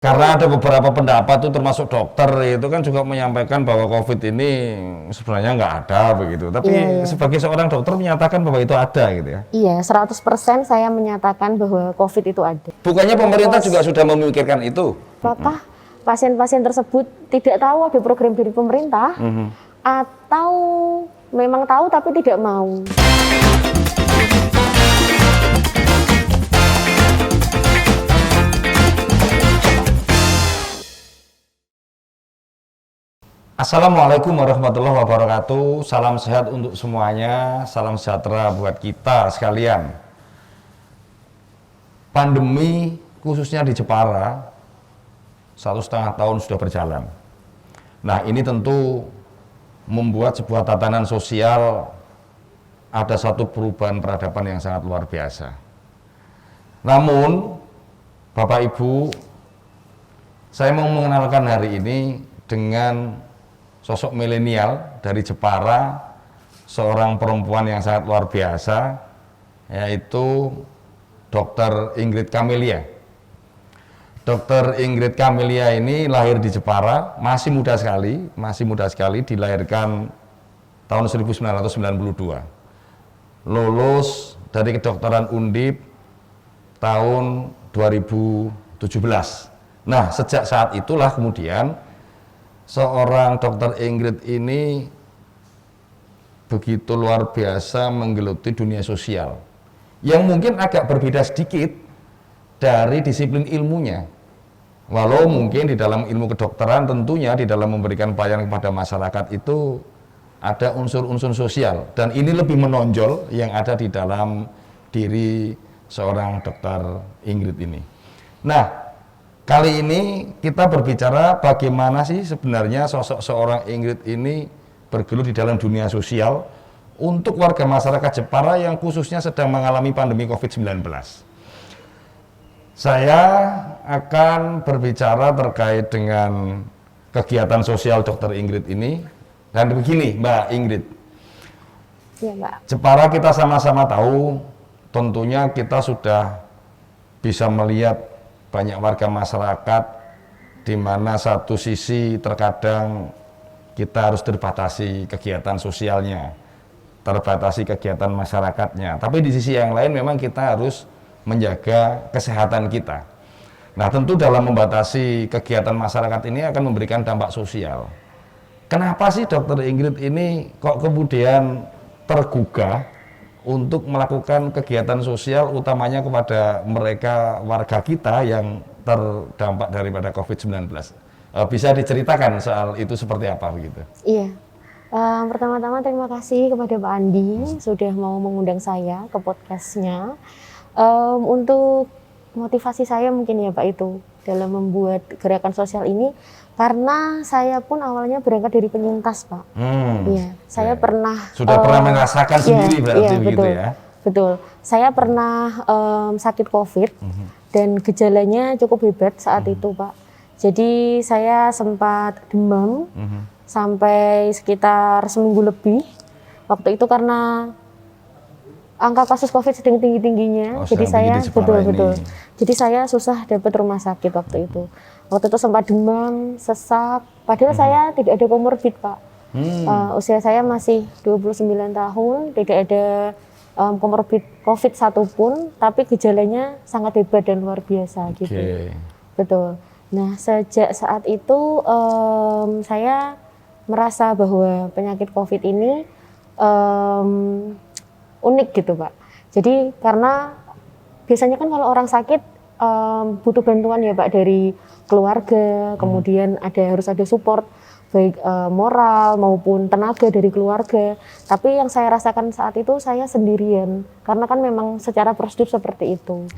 Karena ada beberapa pendapat tuh termasuk dokter itu kan juga menyampaikan bahwa COVID ini sebenarnya nggak ada begitu. Tapi Iya, iya. sebagai seorang dokter menyatakan bahwa itu ada gitu ya. Iya, 100% saya menyatakan bahwa COVID itu ada. Bukannya pemerintah juga sudah memikirkan itu? Apakah pasien-pasien tersebut tidak tahu ada program dari pemerintah atau memang tahu tapi tidak mau? Assalamualaikum warahmatullahi wabarakatuh. Salam sehat untuk semuanya. Salam sejahtera buat kita sekalian. Pandemi khususnya di Jepara 1,5 tahun sudah berjalan. Nah, ini tentu membuat sebuah tatanan sosial ada satu perubahan peradaban yang sangat luar biasa. Namun, Bapak Ibu, saya mau mengenalkan hari ini dengan sosok milenial dari Jepara, seorang perempuan yang sangat luar biasa, yaitu Dr. Ingrid Camelia. Dr. Ingrid Camelia ini lahir di Jepara, masih muda sekali, dilahirkan tahun 1992. Lulus dari kedokteran Undip tahun 2017. Nah, sejak saat itulah kemudian seorang Dr. Ingrid ini begitu luar biasa menggeluti dunia sosial yang mungkin agak berbeda sedikit dari disiplin ilmunya. Walau mungkin di dalam ilmu kedokteran tentunya di dalam memberikan pelayanan kepada masyarakat itu ada unsur-unsur sosial, dan ini lebih menonjol yang ada di dalam diri seorang Dr. Ingrid ini. Nah, kali ini kita berbicara bagaimana sih sebenarnya sosok seorang Ingrid ini bergelut di dalam dunia sosial untuk warga masyarakat Jepara yang khususnya sedang mengalami pandemi COVID-19. Saya akan berbicara terkait dengan kegiatan sosial Dr. Ingrid ini. Dan begini, Mbak Ingrid. Iya, Mbak. Jepara kita sama-sama tahu, tentunya kita sudah bisa melihat banyak warga masyarakat di mana satu sisi terkadang kita harus terbatasi kegiatan sosialnya, terbatasi kegiatan masyarakatnya. Tapi di sisi yang lain memang kita harus menjaga kesehatan kita. Nah, tentu dalam membatasi kegiatan masyarakat ini akan memberikan dampak sosial. Kenapa sih Dr. Ingrid ini kok kemudian tergugah untuk melakukan kegiatan sosial utamanya kepada mereka warga kita yang terdampak daripada COVID-19? Bisa diceritakan soal itu seperti apa begitu? Iya. Pertama-tama terima kasih kepada Pak Andi sudah mau mengundang saya ke podcastnya. Untuk motivasi saya mungkin ya Pak itu dalam membuat gerakan sosial ini, karena saya pun awalnya berangkat dari penyintas Pak. Iya, saya pernah sudah pernah merasakan sendiri berarti begitu betul, ya? Betul. Saya pernah sakit COVID dan gejalanya cukup hebat saat itu Pak. Jadi saya sempat demam sampai sekitar seminggu lebih. Waktu itu karena angka kasus COVID sedang tinggi-tingginya, jadi saya betul. Jadi saya susah dapat rumah sakit waktu itu. Waktu itu sempat demam, sesak, padahal saya tidak ada komorbid Pak. Usia saya masih 29 tahun, tidak ada komorbid COVID satupun, tapi gejalanya sangat hebat dan luar biasa gitu. Betul. Nah, sejak saat itu saya merasa bahwa penyakit COVID ini unik gitu Pak. Jadi karena biasanya kan kalau orang sakit butuh bantuan ya Pak dari keluarga, kemudian harus ada support baik moral maupun tenaga dari keluarga. Tapi yang saya rasakan saat itu saya sendirian karena kan memang secara prosedur seperti itu.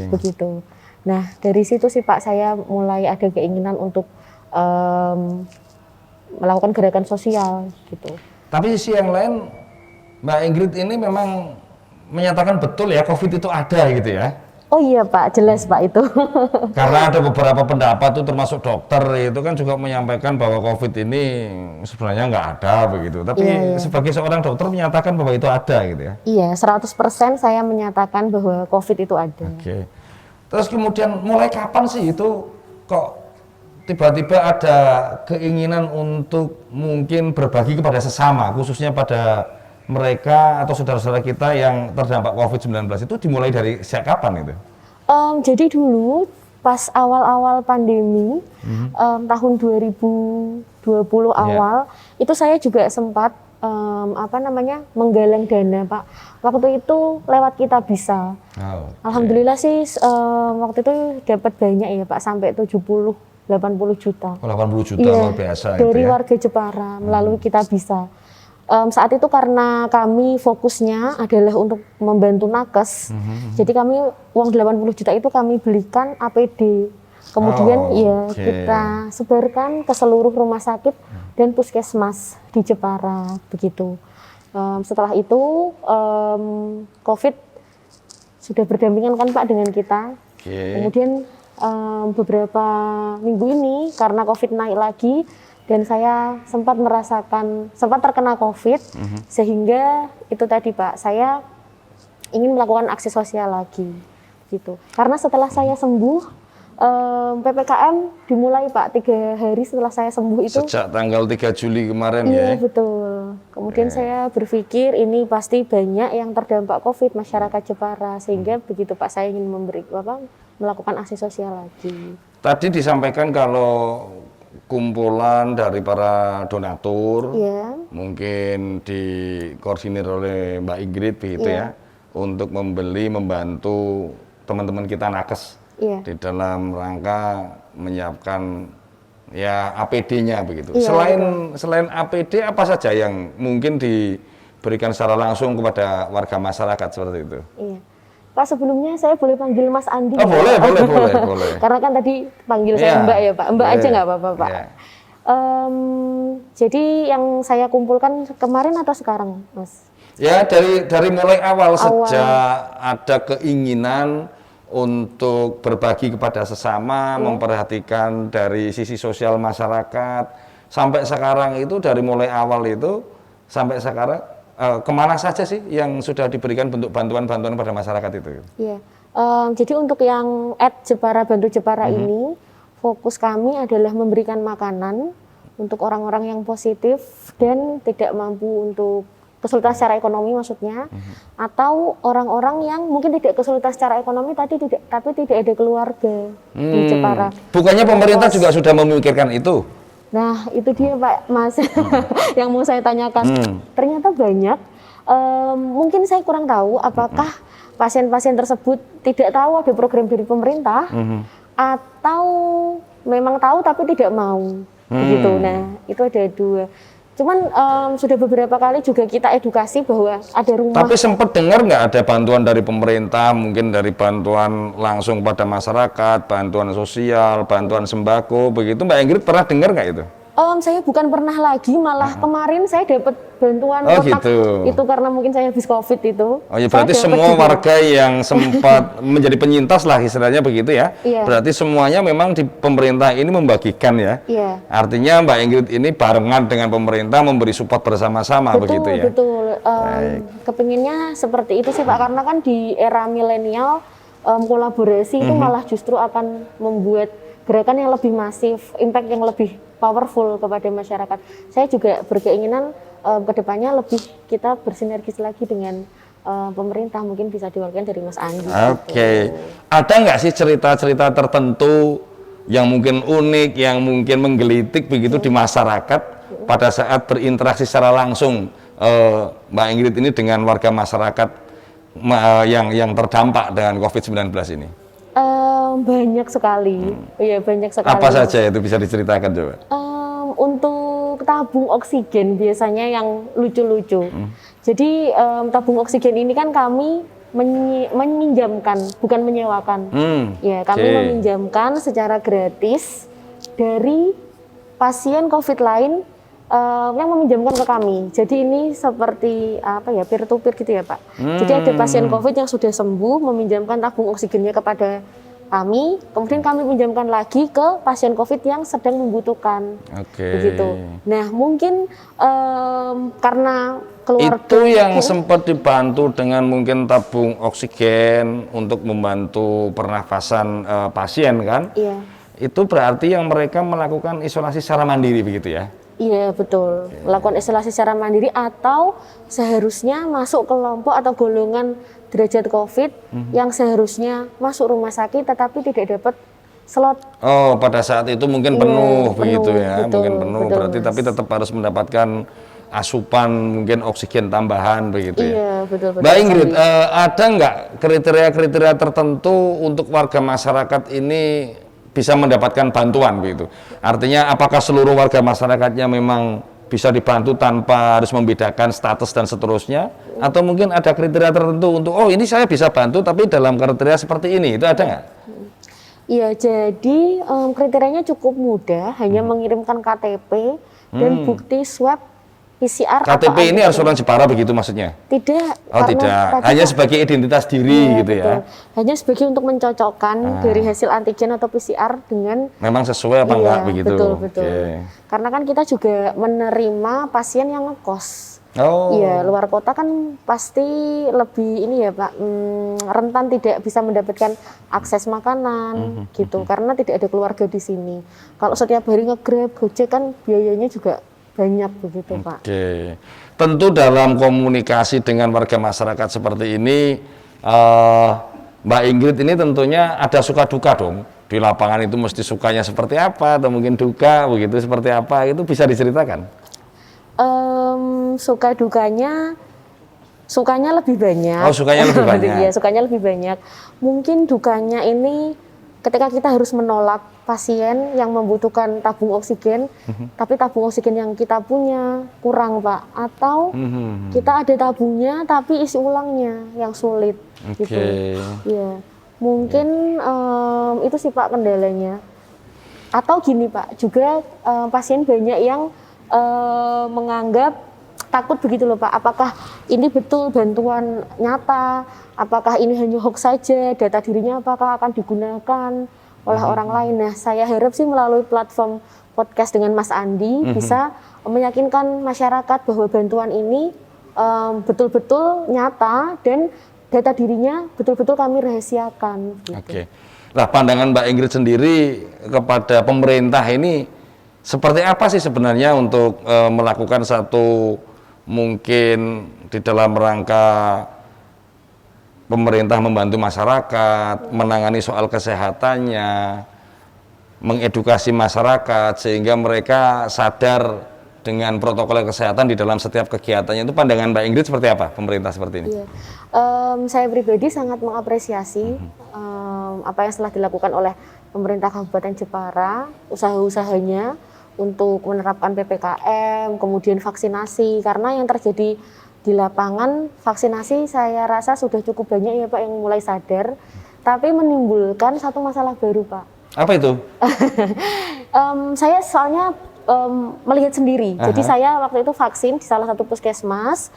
Begitu. Nah, dari situ sih Pak saya mulai ada keinginan untuk melakukan gerakan sosial gitu. Tapi sisi yang lain, Mbak Ingrid ini memang menyatakan betul ya COVID itu ada gitu ya? Oh iya Pak, jelas Pak itu. Karena ada beberapa pendapat tuh termasuk dokter itu kan juga menyampaikan bahwa COVID ini sebenarnya nggak ada begitu. Tapi sebagai seorang dokter menyatakan bahwa itu ada gitu ya? Iya, 100% saya menyatakan bahwa COVID itu ada. Terus kemudian mulai kapan sih itu kok tiba-tiba ada keinginan untuk mungkin berbagi kepada sesama, khususnya pada mereka atau saudara-saudara kita yang terdampak COVID-19 itu dimulai dari sejak kapan itu? Jadi dulu pas awal-awal pandemi tahun 2020 awal itu saya juga sempat menggalang dana, Pak. Waktu itu lewat Kita Bisa. Alhamdulillah sih waktu itu dapat banyak ya Pak, sampai 70-80 juta. 80 juta iya, luar biasa dari itu ya. warga Jepara melalui Kita Bisa. Saat itu karena kami fokusnya adalah untuk membantu nakes, jadi kami uang 80 juta itu kami belikan APD, kemudian kita sebarkan ke seluruh rumah sakit dan puskesmas di Jepara begitu. Setelah itu COVID sudah berdampingan kan Pak dengan kita, kemudian beberapa minggu ini karena COVID naik lagi, dan saya sempat terkena COVID, sehingga itu tadi Pak, saya ingin melakukan aksi sosial lagi, gitu. Karena setelah saya sembuh, PPKM dimulai Pak, 3 hari setelah saya sembuh itu. Sejak tanggal 3 Juli kemarin ya? Iya betul. Kemudian saya berpikir ini pasti banyak yang terdampak COVID masyarakat Jepara, sehingga begitu Pak saya ingin melakukan aksi sosial lagi. Tadi disampaikan kalau kumpulan dari para donatur, mungkin dikoordinir oleh Mbak Ingrid begitu ya, untuk membantu teman-teman kita nakes di dalam rangka menyiapkan ya APD-nya begitu. Selain APD, apa saja yang mungkin diberikan secara langsung kepada warga masyarakat seperti itu? Iya. Pak, sebelumnya saya boleh panggil Mas Andi? Oh, boleh. Karena kan tadi panggil saya Mbak ya Pak. Mbak aja nggak apa-apa Pak. Jadi yang saya kumpulkan kemarin atau sekarang, Mas? Ya, dari mulai awal sejak ada keinginan untuk berbagi kepada sesama, memperhatikan dari sisi sosial masyarakat, sampai sekarang itu dari mulai awal itu sampai sekarang. Kemana saja sih yang sudah diberikan bentuk bantuan-bantuan pada masyarakat itu? Iya, jadi untuk yang @Jepara Bantu Jepara ini, fokus kami adalah memberikan makanan untuk orang-orang yang positif dan tidak mampu untuk kesulitan secara ekonomi maksudnya, atau orang-orang yang mungkin tidak kesulitan secara ekonomi tapi tidak ada keluarga di Jepara. Bukannya pemerintah juga sudah memikirkan itu? Nah, itu dia Pak Mas yang mau saya tanyakan. Ternyata banyak. Mungkin saya kurang tahu apakah pasien-pasien tersebut tidak tahu ada program dari pemerintah atau memang tahu tapi tidak mau. Begitu. Nah, itu ada 2. Cuman sudah beberapa kali juga kita edukasi bahwa ada rumah. Tapi sempat dengar nggak ada bantuan dari pemerintah, mungkin dari bantuan langsung pada masyarakat, bantuan sosial, bantuan sembako, begitu Mbak Ingrid pernah dengar nggak itu? Saya bukan pernah lagi, malah kemarin saya dapat bantuan kotak gitu. Itu karena mungkin saya habis COVID itu. Oh ya, berarti semua warga yang sempat menjadi penyintas lah istilahnya begitu ya. Berarti semuanya memang di pemerintah ini membagikan ya. Artinya Mbak Ingrid ini barengan dengan pemerintah memberi support bersama-sama begitu ya. Betul. Kepinginnya seperti itu sih Pak, karena kan di era milenial kolaborasi itu malah justru akan membuat gerakan yang lebih masif, impact yang lebih powerful kepada masyarakat. Saya juga berkeinginan kedepannya lebih kita bersinergis lagi dengan pemerintah, mungkin bisa diwakilkan dari Mas Andi. Oke. Ada nggak sih cerita-cerita tertentu yang mungkin unik, yang mungkin menggelitik begitu di masyarakat pada saat berinteraksi secara langsung Mbak Ingrid ini dengan warga masyarakat yang terdampak dengan COVID-19 ini? Banyak sekali, iya banyak sekali. Apa saja itu bisa diceritakan coba? Untuk tabung oksigen biasanya yang lucu-lucu. Jadi tabung oksigen ini kan kami meminjamkan, bukan menyewakan. Ya, kami meminjamkan secara gratis dari pasien COVID lain yang meminjamkan ke kami. Jadi ini seperti apa ya, peer to peer gitu ya Pak. Jadi ada pasien COVID yang sudah sembuh meminjamkan tabung oksigennya kepada kami, kemudian kami pinjamkan lagi ke pasien COVID yang sedang membutuhkan. Begitu. Nah, mungkin karena keluarga itu yang sempat dibantu dengan mungkin tabung oksigen untuk membantu pernafasan pasien kan? itu berarti yang mereka melakukan isolasi secara mandiri begitu ya? Iya betul, melakukan isolasi secara mandiri atau seharusnya masuk kelompok atau golongan derajat COVID yang seharusnya masuk rumah sakit tetapi tidak dapat slot. Oh, pada saat itu mungkin Iya, penuh begitu penuh, ya, betul, mungkin penuh betul, berarti Mas. tapi tetap harus mendapatkan asupan mungkin oksigen tambahan begitu ya. Iya betul betul. Mbak Ingrid, sekali. ada nggak kriteria-kriteria tertentu untuk warga masyarakat ini bisa mendapatkan bantuan begitu? Artinya apakah seluruh warga masyarakatnya memang bisa dibantu tanpa harus membedakan status dan seterusnya? Atau mungkin ada kriteria tertentu untuk, oh ini saya bisa bantu tapi dalam kriteria seperti ini, itu ada nggak? Iya, jadi kriterianya cukup mudah, hanya mengirimkan KTP dan bukti swab PCR atau KTP ini antigen. harus orang Jepara begitu maksudnya? Tidak, Oh karena tidak, tadi hanya Pak, sebagai identitas diri iya, gitu ya? betul. Hanya sebagai untuk mencocokkan dari hasil antigen atau PCR dengan Memang sesuai apa iya, enggak begitu? betul betul. Oke. Karena kan kita juga menerima pasien yang ngekos. Oh, Iya, luar kota kan pasti lebih ini ya Pak, rentan tidak bisa mendapatkan akses makanan gitu, karena tidak ada keluarga di sini. Kalau setiap hari nge-Grab, Gojek kan biayanya juga banyak begitu Pak. oke. Tentu dalam komunikasi dengan warga masyarakat seperti ini, Mbak Ingrid ini tentunya ada suka duka dong. Di lapangan itu mesti sukanya seperti apa, atau mungkin duka begitu seperti apa, itu bisa diceritakan? Suka dukanya, sukanya lebih banyak. Oh, sukanya lebih banyak. Iya, sukanya lebih banyak. Mungkin dukanya ini ketika kita harus menolak pasien yang membutuhkan tabung oksigen, tapi tabung oksigen yang kita punya kurang Pak, atau kita ada tabungnya tapi isi ulangnya yang sulit Oke. gitu. Iya, mungkin itu sih Pak kendalanya. Atau gini Pak, juga pasien banyak yang menganggap takut begitu loh Pak, apakah ini betul bantuan nyata, apakah ini hanya hoax saja, data dirinya apakah akan digunakan oleh orang lain. Nah, saya harap sih melalui platform podcast dengan Mas Andi bisa meyakinkan masyarakat bahwa bantuan ini betul-betul nyata dan data dirinya betul-betul kami rahasiakan. Gitu. Oke. Nah, pandangan Mbak Ingrid sendiri kepada pemerintah ini seperti apa sih sebenarnya untuk melakukan satu mungkin di dalam rangka pemerintah membantu masyarakat, menangani soal kesehatannya, mengedukasi masyarakat sehingga mereka sadar dengan protokol kesehatan di dalam setiap kegiatannya. Itu pandangan Mbak Ingrid seperti apa pemerintah seperti ini? Iya. Saya pribadi sangat mengapresiasi apa yang telah dilakukan oleh pemerintah Kabupaten Jepara, usaha-usahanya untuk menerapkan PPKM, kemudian vaksinasi, karena yang terjadi di lapangan vaksinasi saya rasa sudah cukup banyak ya Pak yang mulai sadar, tapi menimbulkan satu masalah baru Pak. Apa itu? Saya soalnya melihat sendiri, jadi saya waktu itu vaksin di salah satu puskesmas,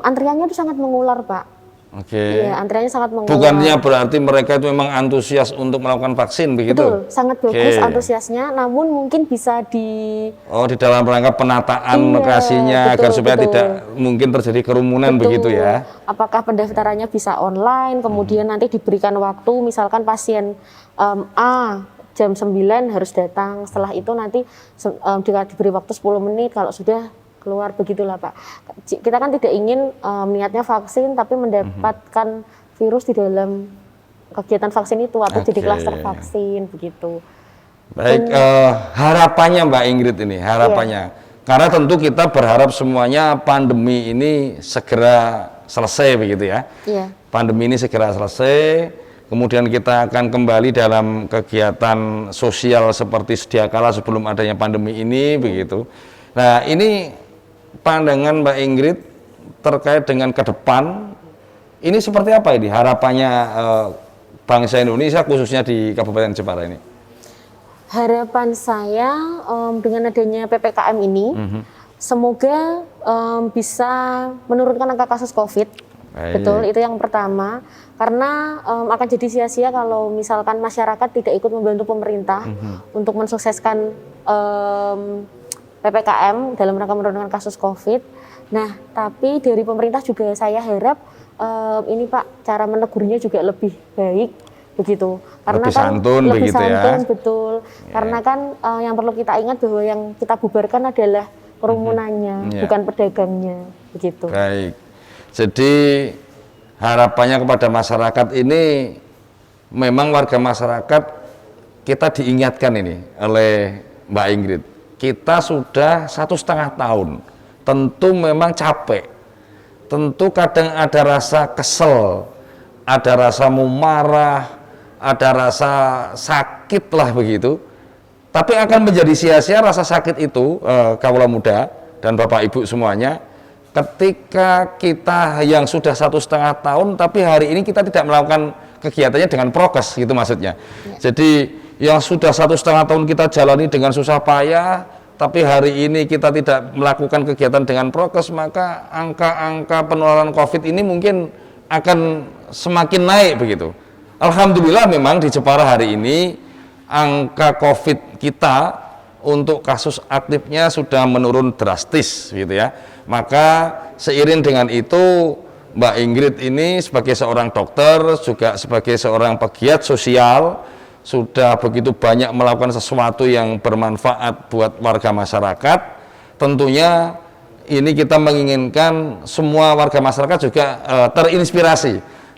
antriannya itu sangat mengular Pak. Oke. Iya, antriannya sangat mengular. Bukannya berarti mereka itu memang antusias untuk melakukan vaksin begitu? Betul, sangat bagus Oke. antusiasnya, namun mungkin bisa di Oh, di dalam rangka penataan Iya, lokasinya agar betul, supaya betul. tidak mungkin terjadi kerumunan begitu ya? Apakah pendaftarannya bisa online, kemudian nanti diberikan waktu, misalkan pasien A jam 9 harus datang, setelah itu nanti diberi waktu 10 menit, kalau sudah keluar begitulah Pak. Kita kan tidak ingin niatnya vaksin tapi mendapatkan virus di dalam kegiatan vaksin itu atau jadi Oke. klaster vaksin begitu. Baik, harapannya Mbak Ingrid ini, harapannya. Karena tentu kita berharap semuanya pandemi ini segera selesai begitu ya. Iya. Pandemi ini segera selesai, kemudian kita akan kembali dalam kegiatan sosial seperti sedia kala sebelum adanya pandemi ini begitu. Nah, ini pandangan Mbak Ingrid terkait dengan ke depan, ini seperti apa ini harapannya bangsa Indonesia khususnya di Kabupaten Jepara ini? Harapan saya dengan adanya PPKM ini, semoga bisa menurunkan angka kasus COVID. Baik. Betul, itu yang pertama. Karena akan jadi sia-sia kalau misalkan masyarakat tidak ikut membantu pemerintah untuk mensukseskan PPKM dalam rangka menurunkan kasus COVID. Nah, tapi dari pemerintah juga saya harap ini Pak, cara menegurnya juga lebih baik begitu. Karena Lebih kan santun lebih begitu ya. santun, betul. Karena kan yang perlu kita ingat bahwa yang kita bubarkan adalah kerumunannya, bukan pedagangnya, begitu. Baik. Jadi harapannya kepada masyarakat ini, memang warga masyarakat kita diingatkan ini oleh Mbak Ingrid. Kita sudah 1,5 tahun, tentu memang capek, tentu kadang ada rasa kesel, ada rasa mau marah, ada rasa sakit lah begitu. Tapi akan menjadi sia-sia rasa sakit itu, kaula muda dan Bapak Ibu semuanya, ketika kita yang sudah 1,5 tahun, tapi hari ini kita tidak melakukan kegiatannya dengan prokes, gitu maksudnya. Jadi yang sudah 1,5 tahun kita jalani dengan susah payah, tapi hari ini kita tidak melakukan kegiatan dengan prokes, maka angka-angka penularan COVID ini mungkin akan semakin naik begitu. Alhamdulillah memang di Jepara hari ini angka COVID kita untuk kasus aktifnya sudah menurun drastis gitu ya. Maka seiring dengan itu Mbak Ingrid ini sebagai seorang dokter, juga sebagai seorang pegiat sosial, sudah begitu banyak melakukan sesuatu yang bermanfaat buat warga masyarakat. Tentunya ini kita menginginkan semua warga masyarakat juga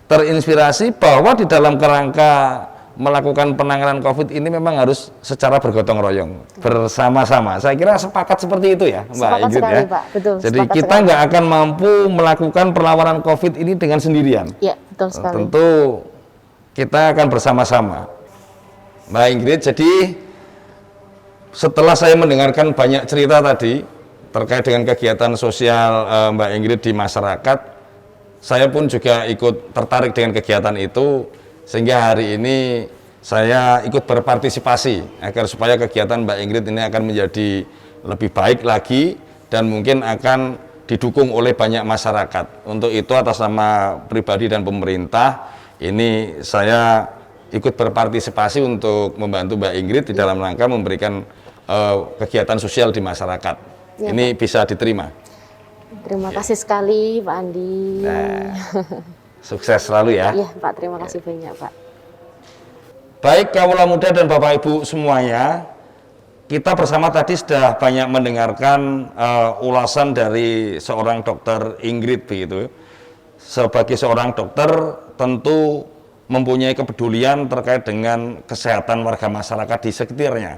terinspirasi bahwa di dalam kerangka melakukan penanganan COVID ini memang harus secara bergotong royong, bersama-sama. Saya kira sepakat seperti itu ya, Mbak Sepakat Ingrid sekali, ya. Pak. Betul, Jadi sepakat kita sekali. nggak akan mampu melakukan perlawanan COVID ini dengan sendirian. Ya, betul sekali. Tentu kita akan bersama-sama, Mbak Ingrid. Jadi setelah saya mendengarkan banyak cerita tadi terkait dengan kegiatan sosial Mbak Ingrid di masyarakat, saya pun juga ikut tertarik dengan kegiatan itu, sehingga hari ini saya ikut berpartisipasi agar supaya kegiatan Mbak Ingrid ini akan menjadi lebih baik lagi dan mungkin akan didukung oleh banyak masyarakat. Untuk itu atas nama pribadi dan pemerintah ini saya ikut berpartisipasi untuk membantu Mbak Ingrid di dalam rangka memberikan kegiatan sosial di masyarakat. Ya, ini bisa diterima. Terima kasih sekali Pak Andi. Nah, sukses selalu ya. Iya Pak, terima kasih banyak Pak. Baik kaula muda dan Bapak Ibu semuanya, kita bersama tadi sudah banyak mendengarkan ulasan dari seorang dokter Ingrid begitu. Sebagai seorang dokter tentu mempunyai kepedulian terkait dengan kesehatan warga masyarakat di sekitarnya.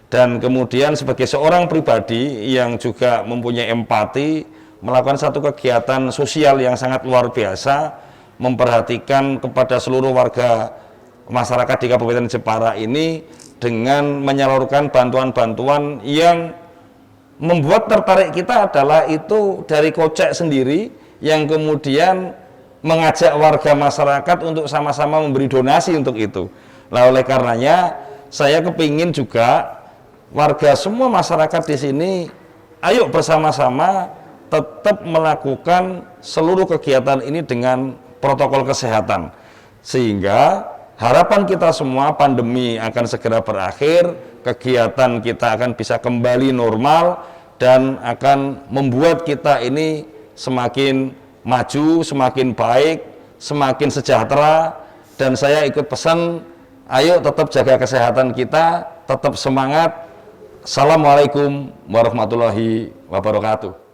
Dan kemudian sebagai seorang pribadi yang juga mempunyai empati, melakukan satu kegiatan sosial yang sangat luar biasa, memperhatikan kepada seluruh warga masyarakat di Kabupaten Jepara ini dengan menyalurkan bantuan-bantuan yang membuat tertarik kita adalah itu dari Kocek sendiri yang kemudian mengajak warga masyarakat untuk sama-sama memberi donasi untuk itu. Nah, oleh karenanya saya kepingin juga warga semua masyarakat di sini ayo bersama-sama tetap melakukan seluruh kegiatan ini dengan protokol kesehatan, sehingga harapan kita semua pandemi akan segera berakhir, kegiatan kita akan bisa kembali normal dan akan membuat kita ini semakin maju, semakin baik, semakin sejahtera. Dan saya ikut pesan, ayo tetap jaga kesehatan kita, tetap semangat. Assalamualaikum warahmatullahi wabarakatuh.